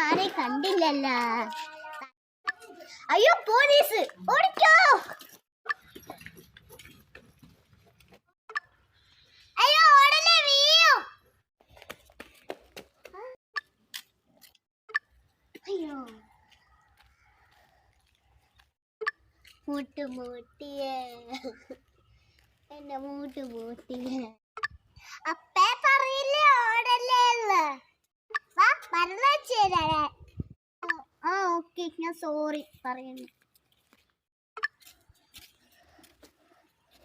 ആരെയും കണ്ടില്ലല്ല. അയ്യോ പോലീസ്, ഓടിക്കോ. അയ്യോ ഓടല്ലേ, വീഴും. അയ്യോ മൂട്ടുമൂട്ടിയേ, എന്റെ മൂട്ടുമൂട്ടിയേ. അപ്പേ പറയില്ലേ ഓടല്ലേ. വാ മറന്നു വെച്ചേരാ. ഓക്കെ, ഞാൻ സോറി പറയുന്നു.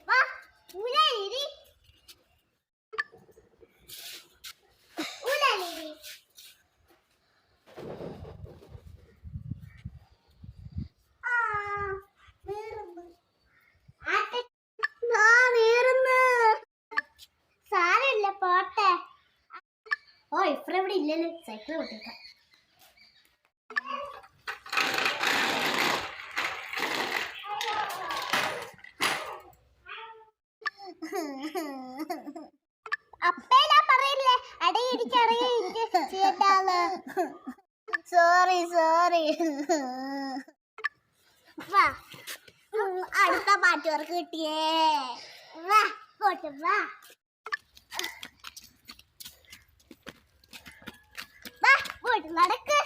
വാ ഉലരി ഉലരി. സാരമില്ല പോട്ടെ. ഓ ഇപ്പഴ ഇവിടെ ഇല്ലല്ലോ, സൈക്കിൾ വിട്ടേക്കാം. അപ്പേ ഞാൻ പറയില്ലേ അടയിരിക്കടയിരിക്കാള്. Sorry sorry. വാ അടുത്ത പാട്ട് വർക്ക് കിട്ടിയേ. വാ പോട്ട് വാ. വാ പോട്ട് നടക്ക്.